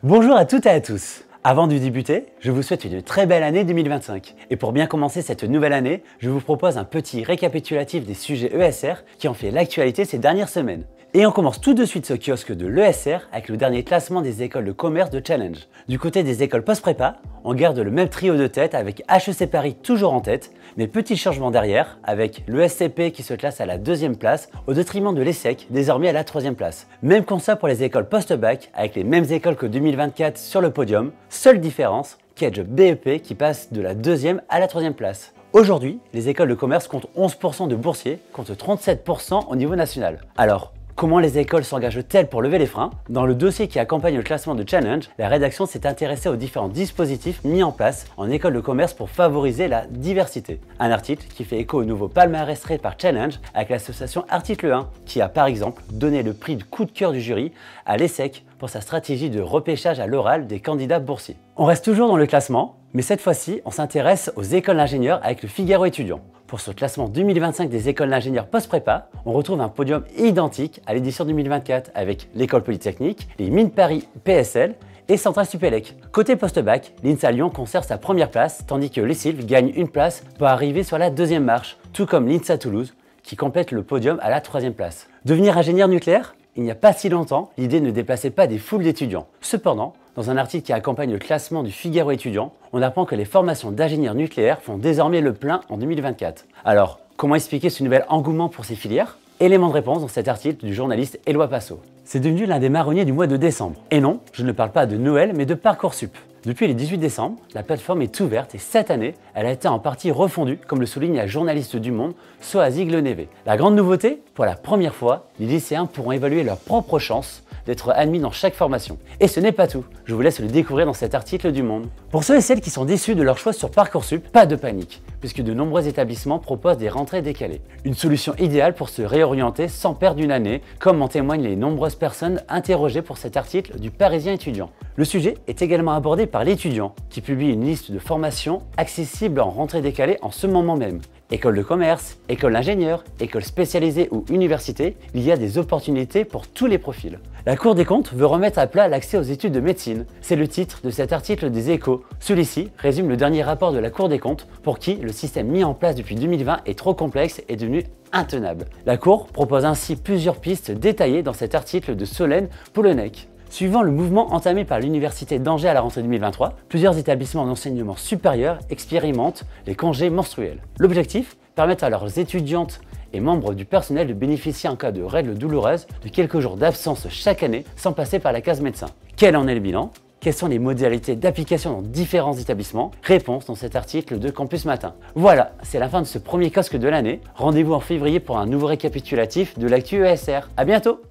Bonjour à toutes et à tous. Avant de débuter, je vous souhaite une très belle année 2025. Et pour bien commencer cette nouvelle année, je vous propose un petit récapitulatif des sujets ESR qui ont fait l'actualité ces dernières semaines. Et on commence tout de suite ce kiosque de l'ESR avec le dernier classement des écoles de commerce de Challenge. Du côté des écoles post-prépa, on garde le même trio de tête avec HEC Paris toujours en tête, mais petit changement derrière avec l'ESCP qui se classe à la 2e place au détriment de l'ESSEC désormais à la 3e place. Même constat pour les écoles post-bac avec les mêmes écoles que 2024 sur le podium, seule différence, Kedge BEP qui passe de la 2e à la 3e place. Aujourd'hui, les écoles de commerce comptent 11% de boursiers contre 37% au niveau national. Alors, comment les écoles s'engagent-elles pour lever les freins? Dans le dossier qui accompagne le classement de Challenge, la rédaction s'est intéressée aux différents dispositifs mis en place en école de commerce pour favoriser la diversité. Un article qui fait écho au nouveau palmarès créé par Challenge avec l'association Article 1, qui a par exemple donné le prix de coup de cœur du jury à l'ESSEC pour sa stratégie de repêchage à l'oral des candidats boursiers. On reste toujours dans le classement, mais cette fois-ci, on s'intéresse aux écoles d'ingénieurs avec le Figaro étudiant. Pour ce classement 2025 des écoles d'ingénieurs post-prépa, on retrouve un podium identique à l'édition 2024 avec l'école polytechnique, les Mines Paris PSL et Centrale Supélec. Côté post-bac, l'INSA Lyon conserve sa première place, tandis que l'ESILV gagne une place pour arriver sur la 2e marche, tout comme l'INSA Toulouse, qui complète le podium à la 3e place. Devenir ingénieur nucléaire? Il n'y a pas si longtemps, l'idée ne déplaçait pas des foules d'étudiants. Cependant, dans un article qui accompagne le classement du Figaro étudiant, on apprend que les formations d'ingénieurs nucléaires font désormais le plein en 2024. Alors, comment expliquer ce nouvel engouement pour ces filières? Élément de réponse dans cet article du journaliste Éloi Passot. C'est devenu l'un des marronniers du mois de décembre. Et non, je ne parle pas de Noël, mais de Parcoursup. Depuis le 18 décembre, la plateforme est ouverte et cette année, elle a été en partie refondue, comme le souligne la journaliste du Monde, Soazic Leneve. La grande nouveauté, pour la première fois, les lycéens pourront évaluer leurs propres chances d'être admis dans chaque formation. Et ce n'est pas tout, je vous laisse le découvrir dans cet article du Monde. Pour ceux et celles qui sont déçus de leur choix sur Parcoursup, pas de panique, puisque de nombreux établissements proposent des rentrées décalées. Une solution idéale pour se réorienter sans perdre une année, comme en témoignent les nombreuses personnes interrogées pour cet article du Parisien étudiant. Le sujet est également abordé par l'étudiant, qui publie une liste de formations accessibles en rentrée décalée en ce moment même. École de commerce, école d'ingénieur, école spécialisée ou université, il y a des opportunités pour tous les profils. La Cour des comptes veut remettre à plat l'accès aux études de médecine. C'est le titre de cet article des Échos. Celui-ci résume le dernier rapport de la Cour des comptes pour qui le système mis en place depuis 2020 est trop complexe et devenu intenable. La Cour propose ainsi plusieurs pistes détaillées dans cet article de Solène Polonec. Suivant le mouvement entamé par l'Université d'Angers à la rentrée 2023, plusieurs établissements d'enseignement supérieur expérimentent les congés menstruels. L'objectif, permettre à leurs étudiantes et membres du personnel de bénéficier en cas de règles douloureuses de quelques jours d'absence chaque année sans passer par la case médecin. Quel en est le bilan? Quelles sont les modalités d'application dans différents établissements? Réponse dans cet article de Campus Matin. Voilà, c'est la fin de ce premier kiosque de l'année. Rendez-vous en février pour un nouveau récapitulatif de l'actu ESR. À bientôt!